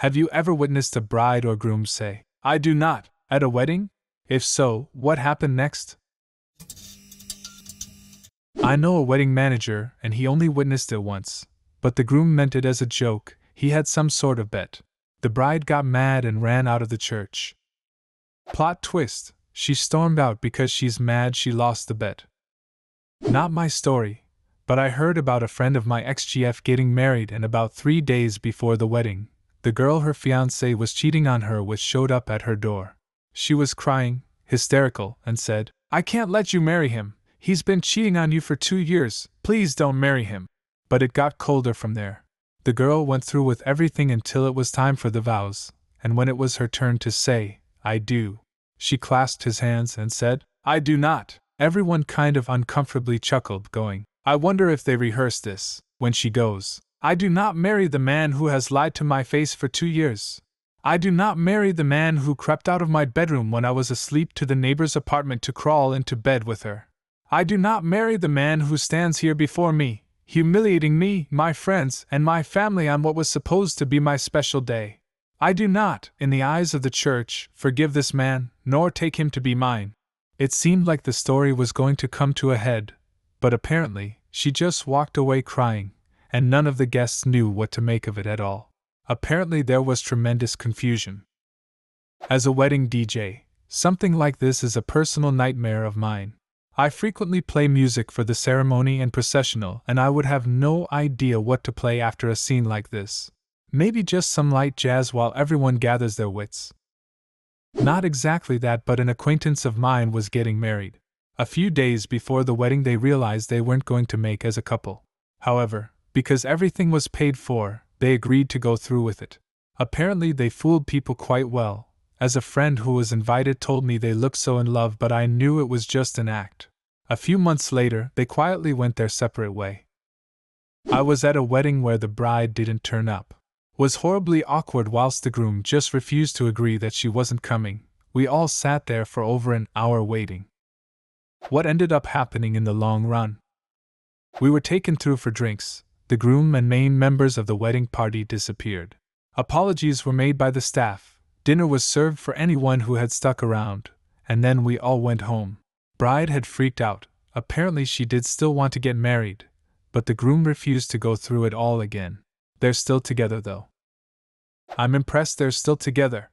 Have you ever witnessed a bride or groom say, "I do not," at a wedding? If so, what happened next? I know a wedding manager, and he only witnessed it once, but the groom meant it as a joke. He had some sort of bet. The bride got mad and ran out of the church. Plot twist, she stormed out because she's mad she lost the bet. Not my story, but I heard about a friend of my ex-GF getting married, and about 3 days before the wedding, the girl her fiancé was cheating on her with showed up at her door. She was crying, hysterical, and said, "I can't let you marry him. He's been cheating on you for 2 years. Please don't marry him." But it got colder from there. The girl went through with everything until it was time for the vows, and when it was her turn to say, "I do," she clasped his hands and said, "I do not." Everyone kind of uncomfortably chuckled, going, "I wonder if they rehearsed this," when she goes, "I do not marry the man who has lied to my face for 2 years. I do not marry the man who crept out of my bedroom when I was asleep to the neighbor's apartment to crawl into bed with her. I do not marry the man who stands here before me, humiliating me, my friends, and my family on what was supposed to be my special day. I do not, in the eyes of the church, forgive this man, nor take him to be mine." It seemed like the story was going to come to a head, but apparently, she just walked away crying, and none of the guests knew what to make of it at all. Apparently there was tremendous confusion. As a wedding DJ, something like this is a personal nightmare of mine. I frequently play music for the ceremony and processional, and I would have no idea what to play after a scene like this. Maybe just some light jazz while everyone gathers their wits. Not exactly that, but an acquaintance of mine was getting married. A few days before the wedding they realized they weren't going to make as a couple. However, because everything was paid for, they agreed to go through with it. Apparently they fooled people quite well, as a friend who was invited told me they looked so in love, but I knew it was just an act. A few months later, they quietly went their separate way. I was at a wedding where the bride didn't turn up. Was horribly awkward whilst the groom just refused to agree that she wasn't coming. We all sat there for over an hour waiting. What ended up happening in the long run? We were taken through for drinks. The groom and main members of the wedding party disappeared. Apologies were made by the staff. Dinner was served for anyone who had stuck around, and then we all went home. Bride had freaked out. Apparently she did still want to get married, but the groom refused to go through it all again. They're still together though. I'm impressed they're still together.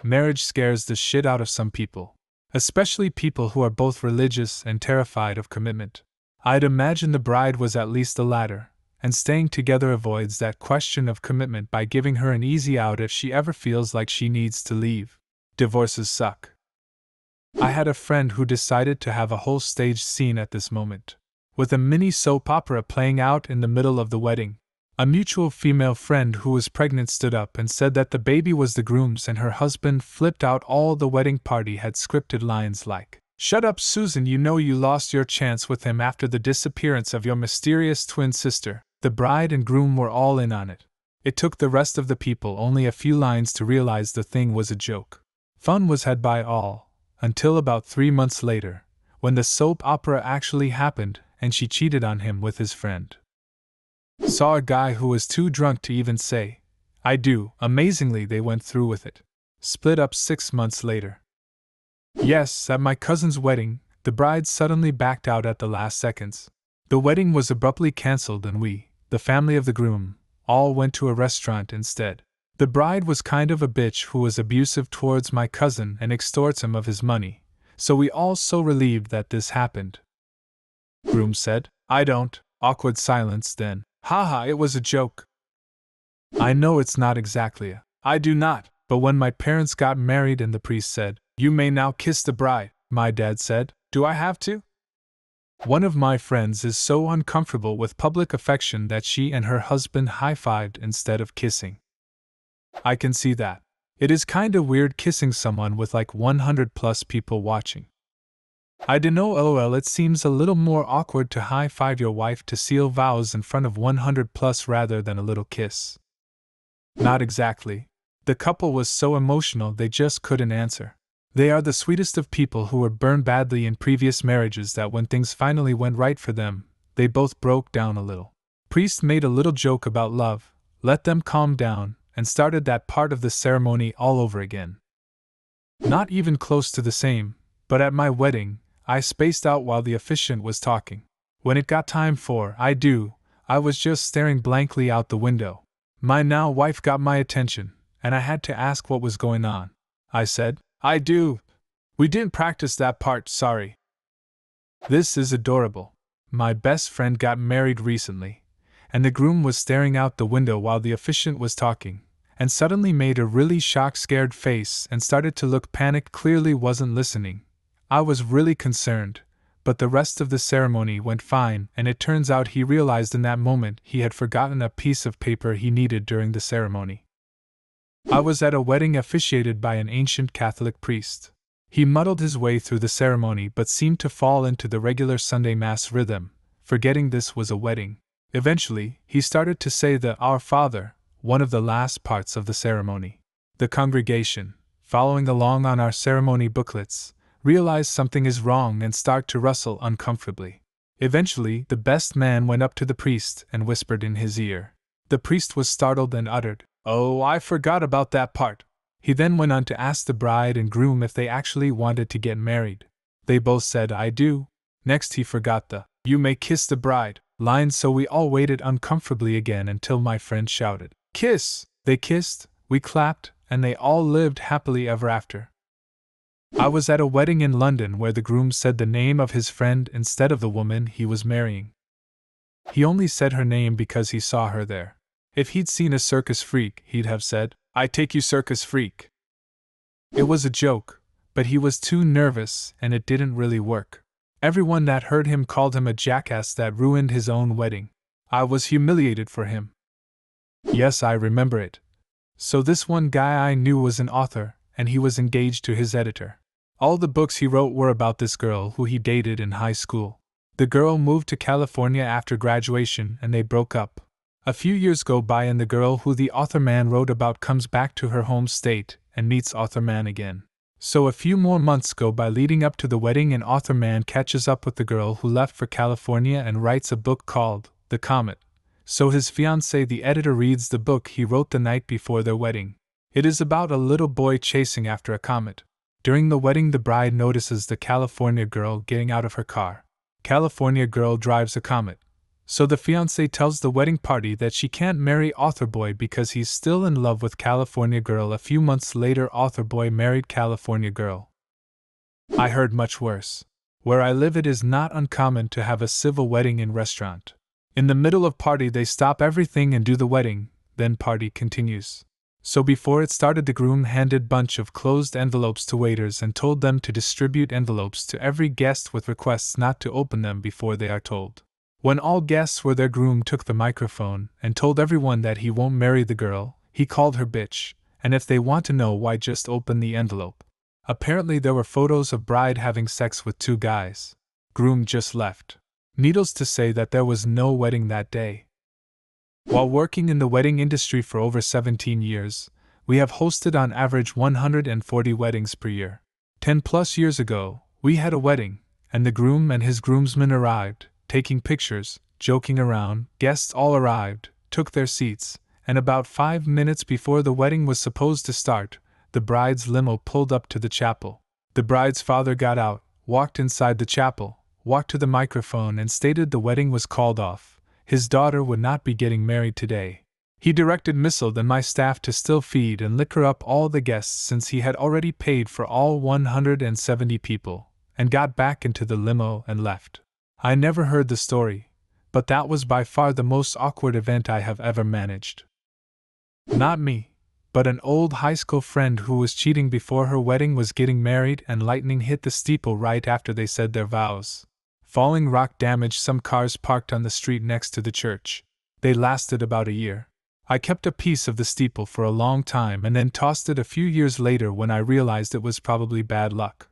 Marriage scares the shit out of some people, especially people who are both religious and terrified of commitment. I'd imagine the bride was at least the latter, and staying together avoids that question of commitment by giving her an easy out if she ever feels like she needs to leave. Divorces suck. I had a friend who decided to have a whole staged scene at this moment, with a mini soap opera playing out in the middle of the wedding. A mutual female friend who was pregnant stood up and said that the baby was the groom's, and her husband flipped out. All the wedding party had scripted lines like, "Shut up, Susan, you know you lost your chance with him after the disappearance of your mysterious twin sister." The bride and groom were all in on it. It took the rest of the people only a few lines to realize the thing was a joke. Fun was had by all, until about 3 months later, when the soap opera actually happened and she cheated on him with his friend. Saw a guy who was too drunk to even say, "I do." Amazingly, they went through with it. Split up 6 months later. Yes, at my cousin's wedding, the bride suddenly backed out at the last seconds. The wedding was abruptly cancelled and we, the family of the groom, all went to a restaurant instead. The bride was kind of a bitch who was abusive towards my cousin and extorts him of his money, so we all so relieved that this happened. Groom said, "I don't." Awkward silence then. "Haha, it was a joke." I know it's not exactly a "I do not," but when my parents got married and the priest said, "You may now kiss the bride," my dad said, "Do I have to?" One of my friends is so uncomfortable with public affection that she and her husband high-fived instead of kissing. I can see that. It is kinda weird kissing someone with like 100 plus people watching. I dunno, lol, it seems a little more awkward to high-five your wife to seal vows in front of 100 plus rather than a little kiss. Not exactly. The couple was so emotional they just couldn't answer. They are the sweetest of people who were burned badly in previous marriages that when things finally went right for them, they both broke down a little. Priest made a little joke about love, let them calm down, and started that part of the ceremony all over again. Not even close to the same, but at my wedding, I spaced out while the officiant was talking. When it got time for I do, I was just staring blankly out the window. My now wife got my attention, and I had to ask what was going on. I said, I do. We didn't practice that part, sorry. This is adorable. My best friend got married recently, and the groom was staring out the window while the officiant was talking, and suddenly made a really shocked, scared face and started to look panicked, clearly wasn't listening. I was really concerned, but the rest of the ceremony went fine, and it turns out he realized in that moment he had forgotten a piece of paper he needed during the ceremony. I was at a wedding officiated by an ancient Catholic priest. He muddled his way through the ceremony but seemed to fall into the regular Sunday Mass rhythm, forgetting this was a wedding. Eventually, he started to say the Our Father, one of the last parts of the ceremony. The congregation, following along on our ceremony booklets, realize something is wrong and start to rustle uncomfortably. Eventually, the best man went up to the priest and whispered in his ear. The priest was startled and uttered, "Oh, I forgot about that part." He then went on to ask the bride and groom if they actually wanted to get married. They both said, "I do." Next he forgot the "You may kiss the bride" line, so we all waited uncomfortably again until my friend shouted, "Kiss!" They kissed, we clapped, and they all lived happily ever after. I was at a wedding in London where the groom said the name of his friend instead of the woman he was marrying. He only said her name because he saw her there. If he'd seen a circus freak, he'd have said, "I take you, circus freak." It was a joke, but he was too nervous and it didn't really work. Everyone that heard him called him a jackass that ruined his own wedding. I was humiliated for him. Yes, I remember it. So this one guy I knew was an author, and he was engaged to his editor. All the books he wrote were about this girl who he dated in high school. The girl moved to California after graduation and they broke up. A few years go by and the girl who the author man wrote about comes back to her home state and meets author man again. So a few more months go by leading up to the wedding and author man catches up with the girl who left for California and writes a book called The Comet. So his fiancée, the editor, reads the book he wrote the night before their wedding. It is about a little boy chasing after a comet. During the wedding, the bride notices the California girl getting out of her car. California girl drives a comet. So the fiancée tells the wedding party that she can't marry author boy because he's still in love with California girl. A few months later, author boy married California girl. I heard much worse. Where I live, it is not uncommon to have a civil wedding in restaurant. In the middle of party they stop everything and do the wedding, then party continues. So before it started, the groom handed bunch of closed envelopes to waiters and told them to distribute envelopes to every guest with requests not to open them before they are told. When all guests were there, groom took the microphone and told everyone that he won't marry the girl, he called her bitch, and if they want to know why, just open the envelope. Apparently there were photos of bride having sex with 2 guys. Groom just left. Needless to say that there was no wedding that day. While working in the wedding industry for over 17 years, we have hosted on average 140 weddings per year. 10+ years ago, we had a wedding, and the groom and his groomsmen arrived, taking pictures, joking around. Guests all arrived, took their seats, and about 5 minutes before the wedding was supposed to start, the bride's limo pulled up to the chapel. The bride's father got out, walked inside the chapel, walked to the microphone and stated the wedding was called off. His daughter would not be getting married today. He directed Missile and my staff to still feed and liquor up all the guests since he had already paid for all 170 people, and got back into the limo and left. I never heard the story, but that was by far the most awkward event I have ever managed. Not me, but an old high school friend who was cheating before her wedding was getting married and lightning hit the steeple right after they said their vows. Falling rock damaged some cars parked on the street next to the church. They lasted about a year. I kept a piece of the steeple for a long time and then tossed it a few years later when I realized it was probably bad luck.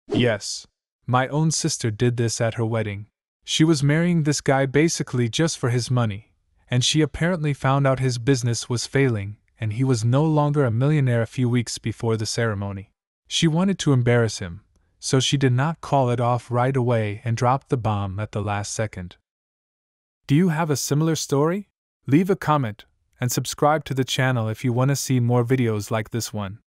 Yes, my own sister did this at her wedding. She was marrying this guy basically just for his money, and she apparently found out his business was failing and he was no longer a millionaire a few weeks before the ceremony. She wanted to embarrass him, so she did not call it off right away and dropped the bomb at the last second. Do you have a similar story? Leave a comment, and subscribe to the channel if you want to see more videos like this one.